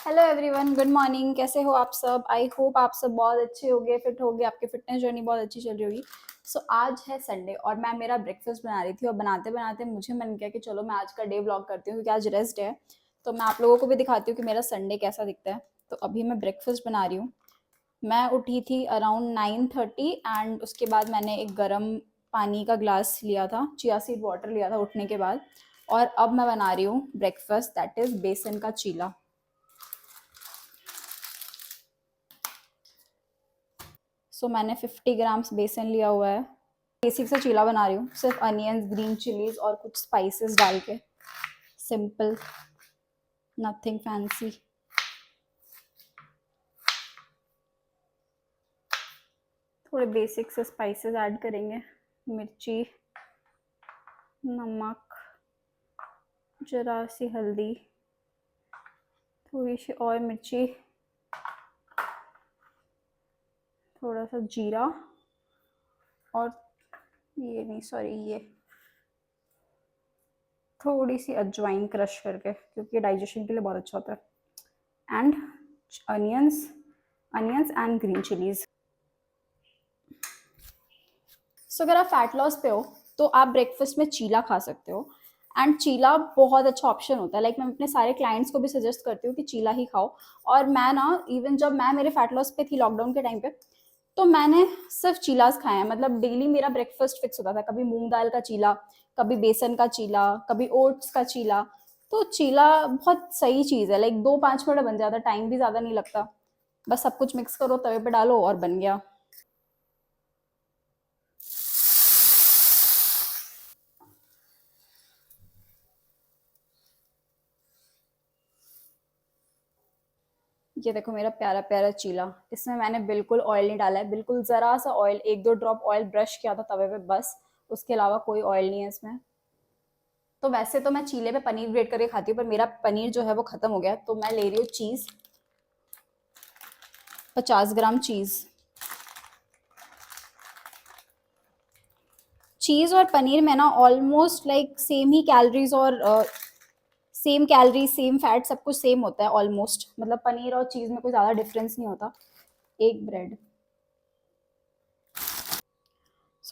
Hello everyone, good morning. कैसे हो आप सब? आई होप आप सब बहुत अच्छे होंगे, फिट होंगे, आपकी फिटनेस जर्नी बहुत अच्छी चल रही होगी। सो आज है संडे और मैं मेरा ब्रेकफास्ट बना रही थी और बनाते बनाते मुझे मन किया कि चलो मैं आज का डे व्लॉग करती हूँ क्योंकि आज रेस्ट है। तो मैं आप लोगों को भी दिखाती हूँ कि मेरा संडे कैसा दिखता है। तो अभी मैं ब्रेकफास्ट बना रही हूँ। मैं उठी थी अराउंड 9:30 एंड उसके बाद मैंने एक गर्म पानी का ग्लास लिया था, चिया सीड वाटर लिया था उठने के बाद। और अब मैं बना रही हूँ ब्रेकफास्ट, दैट इज़ बेसन का चीला। मैंने 50 ग्राम्स बेसन लिया हुआ है। बेसिक सा चीला बना रही हूँ, सिर्फ अनियंस, ग्रीन चिलीज और कुछ स्पाइसेस डाल के। Simple, nothing fancy. थोड़े बेसिक से स्पाइसेस ऐड करेंगे, मिर्ची, नमक, जरा सी हल्दी, थोड़ी सी और मिर्ची, थोड़ा सा जीरा और ये थोड़ी सी अजवाइन क्रश करके, क्योंकि डाइजेशन के लिए बहुत अच्छा होता है। And onions onions and green chillies. अगर आप फैट लॉस पे हो तो आप ब्रेकफास्ट में चीला खा सकते हो। एंड चीला बहुत अच्छा ऑप्शन होता है। लाइक मैं अपने सारे क्लाइंट्स को भी सजेस्ट करती हूँ कि चीला ही खाओ। और मैं ना, इवन जब मैं मेरे फैट लॉस पे थी लॉकडाउन के टाइम पे, तो मैंने सिर्फ चीलास खाए हैं। मतलब डेली मेरा ब्रेकफास्ट फिक्स होता था, कभी मूंग दाल का चीला, कभी बेसन का चीला, कभी ओट्स का चीला। तो चीला बहुत सही चीज़ है। लाइक 2-5 मिनट बन जाता, टाइम भी ज़्यादा नहीं लगता। बस सब कुछ मिक्स करो, तवे पे डालो और बन गया। ये देखो मेरा प्यारा प्यारा चीला। इसमें मैंने बिल्कुल ऑयल नहीं डाला है, बिल्कुल ज़रा सा ऑयल, 1-2 ड्रॉप ऑयल ब्रश किया था तवे पे बस। उसके अलावा कोई ऑयल नहीं है इसमें। तो वैसे तो मैं चीले पे पनीर ग्रेट करके खाती हूँ, पर मेरा पनीर जो है वो ख़त्म हो गया है, तो मैं ले रही हूँ चीज़। 50 ग्राम चीज़। चीज़ और पनीर में ना ऑलमोस्ट लाइक सेम ही कैलोरीज और सेम कैलोरी, सेम फैट, सब कुछ सेम होता है ऑलमोस्ट। मतलब पनीर और चीज़ में कोई ज़्यादा डिफरेंस नहीं होता। एक ब्रेड।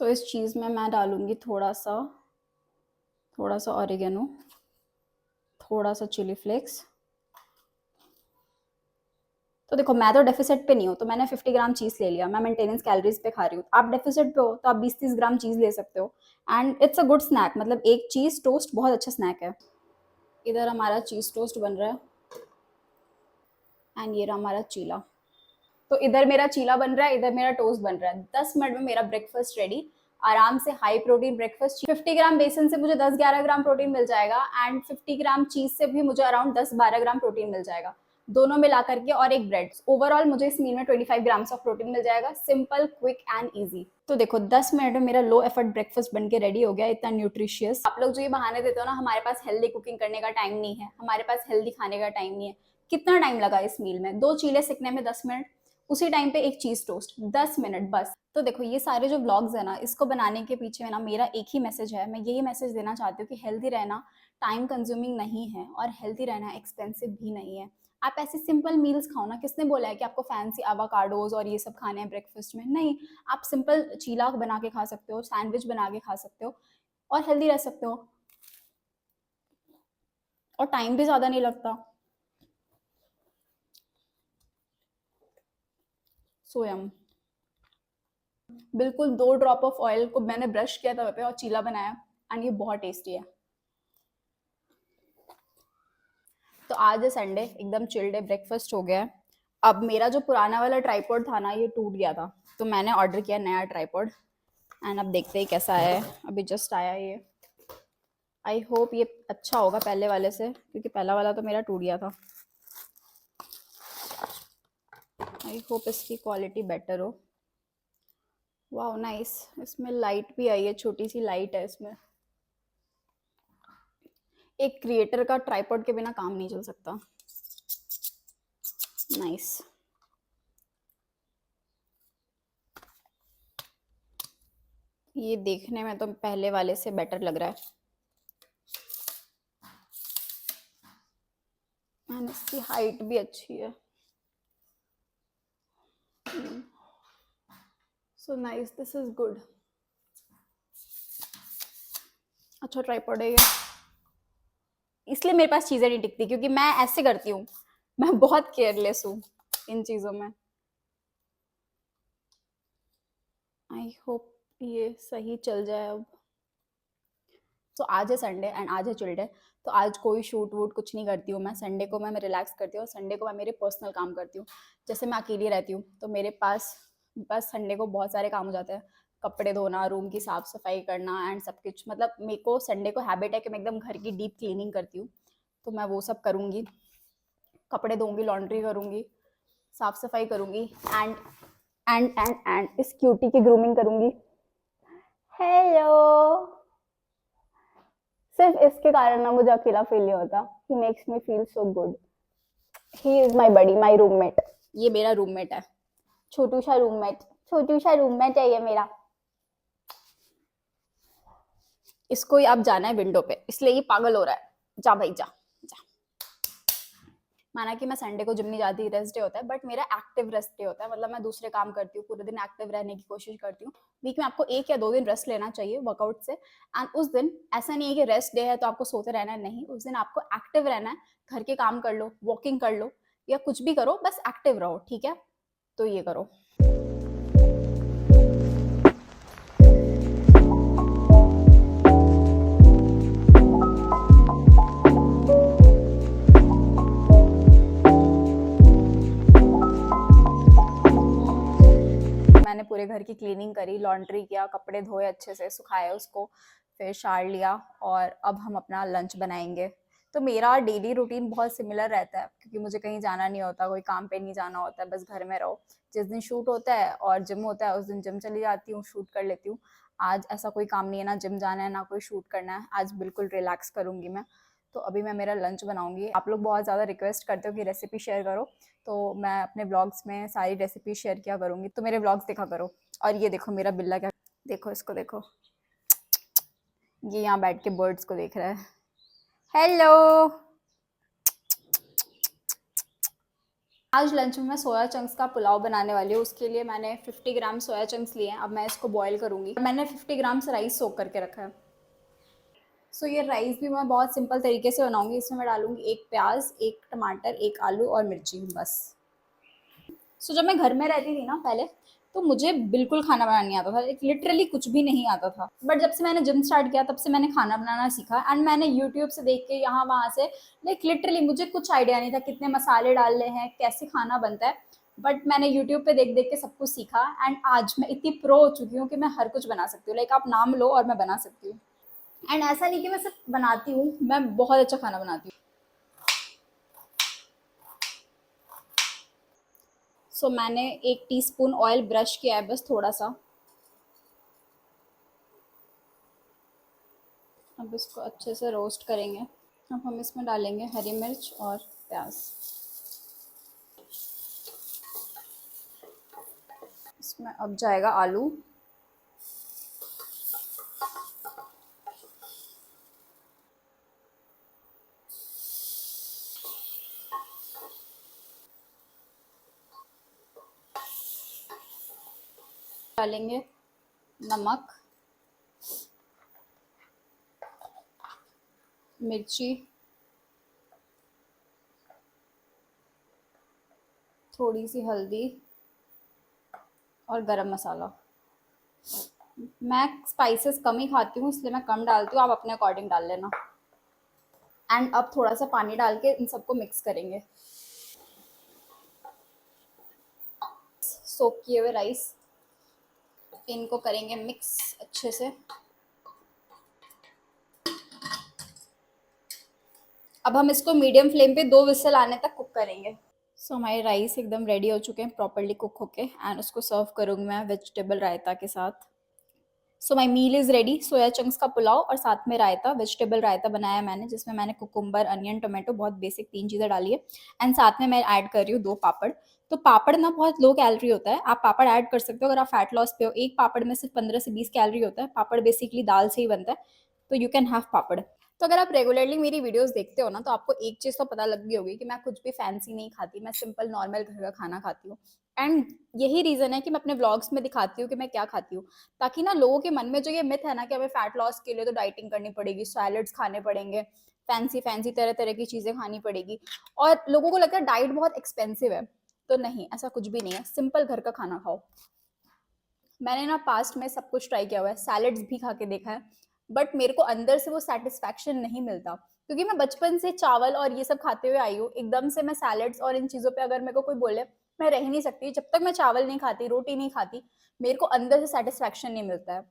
इस चीज़ में मैं डालूंगी थोड़ा सा ऑरिगेनो, थोड़ा सा चिली फ्लेक्स। तो देखो मैं तो डेफिसिट पे नहीं हूँ, तो मैंने 50 ग्राम चीज़ ले लिया। मैं मेंटेनेंस कैलोरीज पे खा रही हूँ। आप डेफिसिट पे हो तो आप 20-30 ग्राम चीज़ ले सकते हो। And it's a good snack. मतलब एक चीज़ टोस्ट बहुत अच्छा स्नैक है। इधर हमारा चीज़ टोस्ट बन रहा है एंड ये रहा हमारा चीला। तो इधर मेरा चीला बन रहा है, इधर मेरा टोस्ट बन रहा है। 10 मिनट में मेरा ब्रेकफास्ट रेडी। आराम से हाई प्रोटीन ब्रेकफास्ट। 50 ग्राम बेसन से मुझे 10-11 ग्राम प्रोटीन मिल जाएगा एंड 50 ग्राम चीज से भी मुझे अराउंड 10-12 ग्राम प्रोटीन मिल जाएगा, दोनों मिला करके। और एक ब्रेड। ओवरऑल मुझे इस मील में 25 ग्राम्स ऑफ प्रोटीन मिल जाएगा। Simple, quick and easy. तो देखो 10 मिनट में मेरा लो एफर्ट ब्रेकफास्ट बन के रेडी हो गया, इतना न्यूट्रिशियस। आप लोग जो ये बहाने देते हो ना, हमारे पास हेल्दी कुकिंग करने का टाइम नहीं है, हमारे पास हेल्दी खाने का टाइम नहीं है। कितना टाइम लगा इस मील में? 2 चीले सिकने में 10 मिनट, उसी टाइम पे एक चीज टोस्ट, 10 मिनट बस। तो देखो ये सारे जो व्लॉग्स है ना, इसको बनाने के पीछे है ना मेरा एक ही मैसेज है। मैं यही मैसेज देना चाहती हूँ कि हेल्दी रहना टाइम कंज्यूमिंग नहीं है और हेल्दी रहना एक्सपेंसिव भी नहीं है। आप ऐसे सिंपल मील्स खाओ ना। किसने बोला है कि आपको फैंसी एवोकाडोज और ये सब खाने हैं ब्रेकफास्ट में? नहीं। आप सिंपल चीला बना के खा सकते हो, सैंडविच बना के खा सकते हो और हेल्दी रह सकते हो। और टाइम भी ज़्यादा नहीं लगता। सोयम। बिल्कुल 2 ड्रॉप ऑफ ऑयल को मैंने ब्रश किया तवे पे और चीला बनाया एंड ये बहुत टेस्टी है। तो आज है संडे, एकदम चिल डे, ब्रेकफास्ट हो गया है। अब मेरा जो पुराना वाला ट्राइपॉड था ना, ये टूट गया था, तो मैंने ऑर्डर किया नया ट्राइपॉड। एंड अब देखते ही कैसा है। अभी जस्ट आया ये। आई होप ये अच्छा होगा पहले वाले से, क्योंकि पहला वाला तो मेरा टूट गया था। आई होप इसकी क्वालिटी बेटर हो। वाह नाइस। इसमें लाइट भी आई है, छोटी सी लाइट है इसमें। एक क्रिएटर का ट्राइपॉड के बिना काम नहीं चल सकता। नाइस। ये देखने में तो पहले वाले से बेटर लग रहा है। एंड इसकी हाइट भी अच्छी है। So nice, this is good. अच्छा ट्राइपॉड है ये, इसलिए मेरे पास चीज़ें नहीं टिकती, क्योंकि मैं ऐसे करती हूँ, मैं बहुत केयरलेस हूँ इन चीज़ों में। आई होप ये सही चल जाए अब। तो आज है संडे एंड आज है चिल डे, तो आज कोई शूट वूट कुछ नहीं करती हूँ मैं। संडे को मैं रिलैक्स करती हूँ और संडे को मैं मेरे पर्सनल काम करती हूँ। जैसे मैं अकेली रहती हूँ तो मेरे पास बस संडे को बहुत सारे काम हो जाते हैं, कपड़े धोना, रूम की साफ सफाई करना एंड सब कुछ। मतलब मेरे को संडे को हैबिट है कि मैं एकदम घर की डीप क्लीनिंग करती हूँ, तो मैं वो सब करूँगी। कपड़े धोऊंगी, लॉन्ड्री करूँगी, साफ सफाई करूँगी एंड इस क्यूटी की ग्रूमिंग करूँगी। हेलो। सिर्फ इसके कारण ना मुझे अकेला फील नहीं होता। He makes me feel so good. He is my buddy, my roommate. ये मेरा रूममेट है, छोटू सा रूममेट, छोटू सा रूममेट है ये मेरा। इसको ही अब जाना है विंडो पे, इसलिए ये पागल हो रहा है। जा भाई जा जा। माना कि मैं संडे को जिम नहीं जाती, रेस्ट डे होता है, बट मेरा एक्टिव रेस्ट डे होता है। मतलब मैं दूसरे काम करती हूँ, पूरे दिन एक्टिव रहने की कोशिश करती हूँ। वीक में आपको 1 या 2 दिन रेस्ट लेना चाहिए वर्कआउट से। एंड उस दिन ऐसा नहीं है कि रेस्ट डे है तो आपको सोते रहना है, नहीं, उस दिन आपको एक्टिव रहना है। घर के काम कर लो, वॉकिंग कर लो, या कुछ भी करो, बस एक्टिव रहो, ठीक है? तो ये करो। मैंने पूरे घर की क्लीनिंग करी, लॉन्ड्री किया, कपड़े धोए, अच्छे से सुखाए उसको, फिर शार लिया और अब हम अपना लंच बनाएंगे। तो मेरा डेली रूटीन बहुत सिमिलर रहता है, क्योंकि मुझे कहीं जाना नहीं होता, कोई काम पे नहीं जाना होता है, बस घर में रहो। जिस दिन शूट होता है और जिम होता है उस दिन जिम चली जाती हूँ, शूट कर लेती हूँ। आज ऐसा कोई काम नहीं है, ना जिम जाना है ना कोई शूट करना है, आज बिल्कुल रिलैक्स करूँगी मैं। तो अभी मैं मेरा लंच बनाऊंगी। आप लोग बहुत ज़्यादा रिक्वेस्ट करते हो कि रेसिपी शेयर करो, तो मैं अपने व्लॉग्स में सारी रेसिपी शेयर किया करूँगी, तो मेरे व्लॉग्स देखा करो। और ये देखो मेरा बिल्ला क्या, देखो इसको देखो, ये यहाँ बैठ के बर्ड्स को देख रहा है। हेलो। आज लंच में मैं सोया चंक्स का पुलाव बनाने वाली हूँ। उसके लिए मैंने 50 ग्राम सोया चंक्स लिए हैं। अब मैं इसको बॉईल करूँगी। मैंने 50 ग्राम राइस सोक करके रखा है। सो ये राइस भी मैं बहुत सिंपल तरीके से बनाऊंगी। इसमें मैं डालूंगी 1 प्याज, 1 टमाटर, 1 आलू और मिर्ची, बस। सो जब मैं घर में रहती थी ना पहले, तो मुझे बिल्कुल खाना बनाना नहीं आता था, लिटरली कुछ भी नहीं आता था। बट जब से मैंने जिम स्टार्ट किया तब से मैंने खाना बनाना सीखा एंड मैंने यूट्यूब से देख के यहाँ वहाँ से, लाइक लिटरली मुझे कुछ आइडिया नहीं था कितने मसाले डालने हैं, कैसे खाना बनता है। बट मैंने यूट्यूब पे देख देख के सब कुछ सीखा एंड आज मैं इतनी प्रो हो चुकी हूँ कि मैं हर कुछ बना सकती हूँ। लाइक आप नाम लो और मैं बना सकती हूँ। एंड ऐसा नहीं कि मैं सिर्फ बनाती हूँ, मैं बहुत अच्छा खाना बनाती हूँ। सो मैंने 1 टीस्पून ऑयल ब्रश किया है, बस थोड़ा सा। अब इसको अच्छे से रोस्ट करेंगे। अब हम इसमें डालेंगे हरी मिर्च और प्याज। इसमें अब जाएगा आलू। डालेंगे नमक, मिर्ची, थोड़ी सी हल्दी और गरम मसाला। मैं स्पाइसेस कम ही खाती हूँ, इसलिए मैं कम डालती हूँ, आप अपने अकॉर्डिंग डाल लेना। एंड अब थोड़ा सा पानी डाल के इन सबको मिक्स करेंगे। सोक किए हुए राइस, इनको करेंगे मिक्स अच्छे से। अब हम इसको मीडियम फ्लेम पे 2 विसल आने तक कुक करेंगे। सो हमारे राइस एकदम रेडी हो चुके हैं प्रॉपर्ली कुक होके, एंड उसको सर्व करूँगी मैं वेजिटेबल रायता के साथ। सो माई मील इज़ रेडी। सोया चंक्स का पुलाव और साथ में रायता, वेजिटेबल रायता बनाया मैंने, जिसमें मैंने कुकुम्बर, अनियन, टोमेटो, बहुत बेसिक 3 चीज़ें डाली है। एंड साथ में मैं ऐड कर रही हूँ 2 पापड़। तो पापड़ ना बहुत लो कैलोरी होता है, आप पापड़ ऐड कर सकते हो अगर आप फैट लॉस पे हो। एक पापड़ में सिर्फ 15 से 20 कैलोरी होता है। पापड़ बेसिकली दाल से ही बनता है, तो यू कैन हैव पापड़। तो अगर आप रेगुलरली मेरी वीडियोस देखते हो ना, तो आपको एक चीज़ तो पता लग गई होगी कि मैं कुछ भी फैंसी नहीं खाती, मैं सिंपल नॉर्मल घर का खाना खाती हूँ। एंड यही रीज़न है कि मैं अपने व्लॉग्स में दिखाती हूँ कि मैं क्या खाती हूँ, ताकि ना लोगों के मन में जो ये मिथ है ना कि हमें फैट लॉस के लिए तो डाइटिंग करनी पड़ेगी, सैलड्स खाने पड़ेंगे, फैंसी फैंसी तरह तरह की चीज़ें खानी पड़ेगी, और लोगों को लगता है डाइट बहुत एक्सपेंसिव है। तो नहीं, ऐसा कुछ भी नहीं है, सिंपल घर का खाना खाओ। मैंने ना पास्ट में सब कुछ ट्राई किया हुआ है, सैलड्स भी खा के देखा है, बट मेरे को अंदर से वो सैटिस्फैक्शन नहीं मिलता, क्योंकि मैं बचपन से चावल और ये सब खाते हुए आई हूँ। एकदम से मैं सैलड्स और इन चीज़ों पे अगर मेरे को कोई बोले, मैं रह नहीं सकती। जब तक मैं चावल नहीं खाती, रोटी नहीं खाती, मेरे को अंदर से सैटिस्फैक्शन नहीं मिलता है।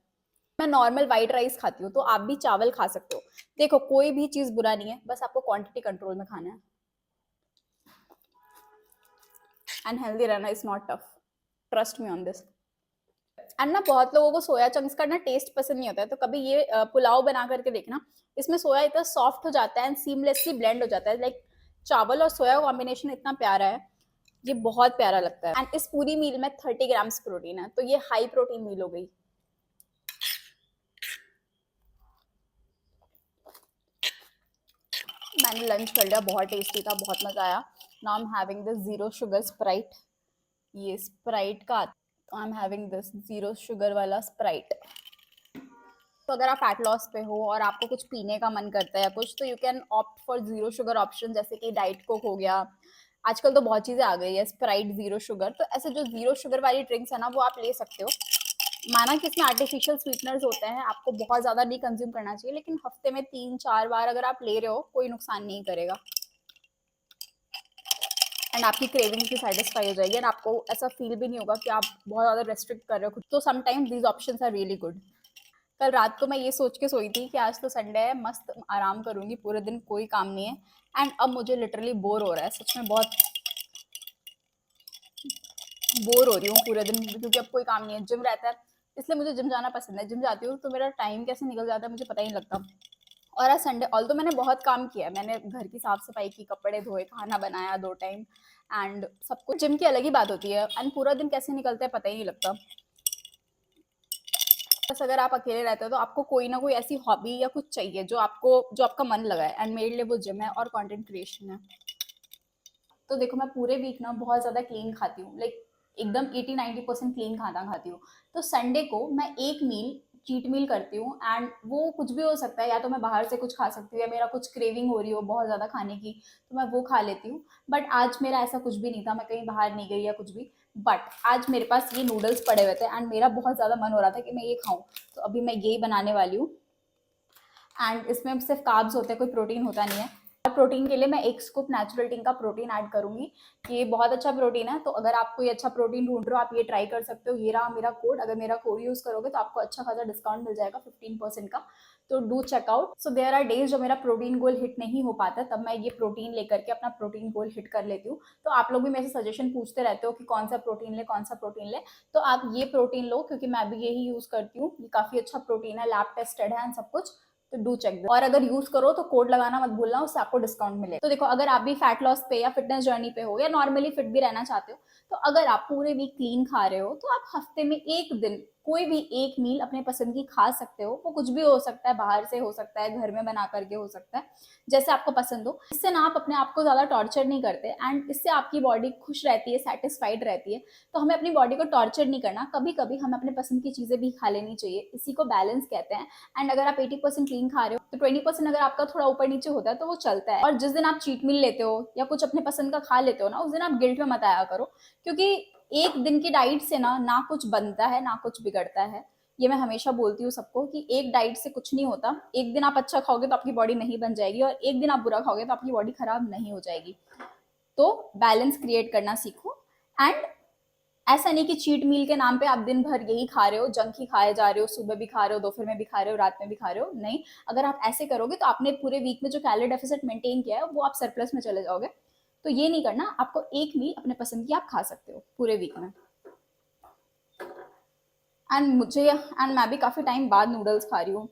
मैं नॉर्मल व्हाइट राइस खाती हूँ, तो आप भी चावल खा सकते हो। देखो, कोई भी चीज़ बुरा नहीं है, बस आपको क्वांटिटी कंट्रोल में खाना है। एंड हेल्दी रहना is not tough, trust me on this. And ना बहुत लोगों को सोया चंक्स का ना टेस्ट पसंद नहीं होता है, तो कभी ये पुलाव बना करके देखना। इसमें सोया इतना सॉफ्ट हो जाता है एंड सीमलेसली ब्लेंड हो जाता है, लाइक चावल और सोया कॉम्बिनेशन इतना प्यारा है, ये बहुत प्यारा लगता है। एंड इस पूरी मील में 30 ग्राम्स प्रोटीन है, तो ये हाई प्रोटीन मील हो गई। मैंने लंच कर लिया, बहुत टेस्टी था, बहुत मजा आया। Now I am having this zero sugar Sprite, ये स्प्राइट का, तो I am having this zero sugar वाला स्प्राइट। तो अगर आप फैट लॉस पे हो और आपको कुछ पीने का मन करता है या कुछ, तो you can opt for zero sugar option, जैसे कि डाइट कोक हो गया। आजकल तो बहुत चीज़ें आ गई है, स्प्राइट जीरो शुगर, तो ऐसे जो जीरो शुगर वाली ड्रिंक्स है ना, वो आप ले सकते हो। माना कि इसमें आर्टिफिशियल स्वीटनर्स होते हैं, आपको बहुत ज़्यादा नहीं कंज्यूम करना चाहिए, लेकिन हफ्ते में 3-4 बार अगर आप ले रहे हो, कोई नुकसान नहीं करेगा एंड आपकी क्रेविंग्स भी सेटिस्फाई हो जाएगी एंड आपको ऐसा फील भी नहीं होगा कि आप बहुत ज़्यादा रेस्ट्रिक्ट कर रहे हो खुद। तो sometimes these options are really good. कल रात को मैं ये सोच के सोई थी कि आज तो संडे है, मस्त आराम करूंगी पूरे दिन, कोई काम नहीं है। एंड अब मुझे लिटरली बोर हो रहा है, सच में बहुत बोर हो रही हूँ पूरे दिन, क्योंकि अब कोई काम नहीं है, जिम रहता है, इसलिए मुझे जिम जाना पसंद है। जिम जाती हूँ तो मेरा टाइम कैसे निकल जाता है मुझे पता ही नहीं लगता। और आज संडे, ऑल तो मैंने बहुत काम किया, मैंने घर की साफ सफाई की, कपड़े धोए, खाना बनाया 2 टाइम, एंड सब कुछ। जिम की अलग ही बात होती है, एंड पूरा दिन कैसे निकलता है पता ही नहीं लगता। बस अगर आप अकेले रहते हो तो आपको कोई ना कोई ऐसी हॉबी या कुछ चाहिए जो आपका मन लगा है, एंड मेरे लिए वो जिम है और कंटेंट क्रिएशन है। तो देखो, मैं पूरे वीक ना बहुत ज़्यादा क्लीन खाती हूँ, लाइक एकदम 80-90% क्लीन खाना खाती हूँ। तो संडे को मैं एक मील चीट मील करती हूँ, एंड वो कुछ भी हो सकता है, या तो मैं बाहर से कुछ खा सकती हूँ, या मेरा कुछ क्रेविंग हो रही हो बहुत ज़्यादा खाने की, तो मैं वो खा लेती हूँ। बट आज मेरा ऐसा कुछ भी नहीं था, मैं कहीं बाहर नहीं गई या कुछ भी। बट आज मेरे पास ये नूडल्स पड़े हुए थे एंड मेरा बहुत ज़्यादा मन हो रहा था कि मैं ये खाऊं, तो अभी मैं यही बनाने वाली हूँ। एंड इसमें सिर्फ कार्ब्स होते हैं, कोई प्रोटीन होता नहीं है। और प्रोटीन के लिए मैं एक स्कूप नेचुरल टिंग का प्रोटीन ऐड करूंगी, कि ये बहुत अच्छा प्रोटीन है। तो अगर आप कोई अच्छा प्रोटीन ढूंढ रहे हो, आप ये ट्राई कर सकते हो। ये रहा मेरा कोड, अगर मेरा कोड यूज करोगे तो आपको अच्छा खासा डिस्काउंट मिल जाएगा 15% का। तो do checkout. So there are days जो मेरा प्रोटीन गोल हिट नहीं हो पाता, तब मैं ये प्रोटीन लेकर के अपना प्रोटीन गोल हिट कर लेती हूँ। तो आप लोग भी मेरे से सजेशन पूछते रहते हो कि कौन सा प्रोटीन ले, कौन सा प्रोटीन ले, तो आप ये प्रोटीन लो, क्योंकि मैं भी यही यूज करती हूँ। ये काफी अच्छा प्रोटीन है, लैब टेस्टेड है एंड सब कुछ। तो डू चेक। और अगर यूज करो तो कोड लगाना मत भूलना, उससे आपको डिस्काउंट मिले। तो देखो, अगर आप भी फैट लॉस पे या फिटनेस जर्नी पे हो, या नॉर्मली फिट भी रहना चाहते हो, तो अगर आप पूरे वीक क्लीन खा रहे हो, तो आप हफ्ते में एक दिन कोई भी एक मील अपने पसंद की खा सकते हो। वो कुछ भी हो सकता है, बाहर से हो सकता है, घर में बना करके हो सकता है, जैसे आपको पसंद हो। इससे ना आप अपने आप को ज्यादा टॉर्चर नहीं करते, एंड इससे आपकी बॉडी खुश रहती है, सेटिस्फाइड रहती है। तो हमें अपनी बॉडी को टॉर्चर नहीं करना, कभी कभी हमें अपने पसंद की चीजें भी खा लेनी चाहिए, इसी को बैलेंस कहते हैं। एंड अगर आप 80% क्लीन खा रहे हो, तो 20% अगर आपका थोड़ा ऊपर नीचे होता है तो वो चलता है। और जिस दिन आप चीट मील लेते हो या कुछ अपने पसंद का खा लेते हो ना, उस दिन आप गिल्ट में मत आया करो, क्योंकि एक दिन की डाइट से ना कुछ बनता है, ना कुछ बिगड़ता है। ये मैं हमेशा बोलती हूँ सबको, कि एक डाइट से कुछ नहीं होता। एक दिन आप अच्छा खाओगे तो आपकी बॉडी नहीं बन जाएगी, और एक दिन आप बुरा खाओगे तो आपकी बॉडी खराब नहीं हो जाएगी। तो बैलेंस क्रिएट करना सीखो। एंड ऐसा नहीं कि चीट मील के नाम पे आप दिन भर यही खा रहे हो, जंक ही खाए जा रहे हो, सुबह भी खा रहे हो, दोपहर में भी खा रहे हो, रात में भी खा रहे हो। नहीं, अगर आप ऐसे करोगे तो आपने पूरे वीक में जो कैलोरी डेफिसिट मेंटेन किया है, वो आप सरप्लस में चले जाओगे। तो ये नहीं करना, आपको एक मील अपने पसंद की आप खा सकते हो पूरे वीक में। एंड मैं भी काफ़ी टाइम बाद नूडल्स खा रही हूँ,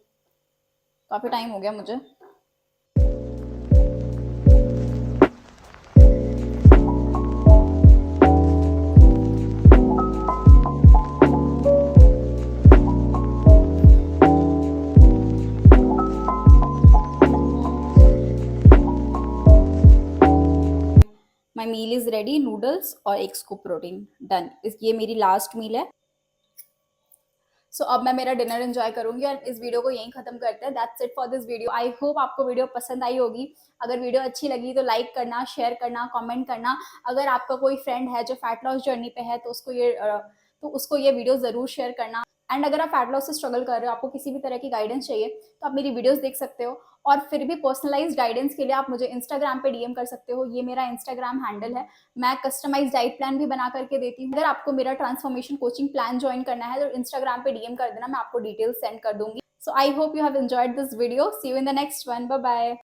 काफ़ी टाइम हो गया मुझे। नूडल्स और एक स्कूप प्रोटीन, डन। ये मेरी लास्ट मील है। सो अब मैं मेरा डिनर एंजॉय करूंगी और इस वीडियो को यहीं खत्म करते हैं। That's it for this video. I hope आपको वीडियो पसंद आई होगी। अगर वीडियो अच्छी लगी तो लाइक करना, शेयर करना, कमेंट करना। अगर आपका कोई फ्रेंड है जो फैट लॉस जर्नी पे है तो उसको ये वीडियो ज़रूर शेयर करना। एंड अगर आप फैट लॉस से स्ट्रगल कर रहे हो, आपको किसी भी तरह की गाइडेंस चाहिए, तो आप मेरी वीडियोस देख सकते हो। और फिर भी पर्सनलाइज्ड गाइडेंस के लिए आप मुझे इंस्टाग्राम पे डीएम कर सकते हो। ये मेरा इंस्टाग्राम हैंडल है। मैं कस्टमाइज डाइट प्लान भी बना करके देती हूँ। अगर आपको मेरा ट्रांसफॉर्मेशन कोचिंग प्लान ज्वाइन करना है तो इंस्टाग्राम पे डीएम कर देना, मैं आपको डिटेल्स सेंड कर दूंगी। So I hope you have enjoyed this video. See you in the next one. Bye bye.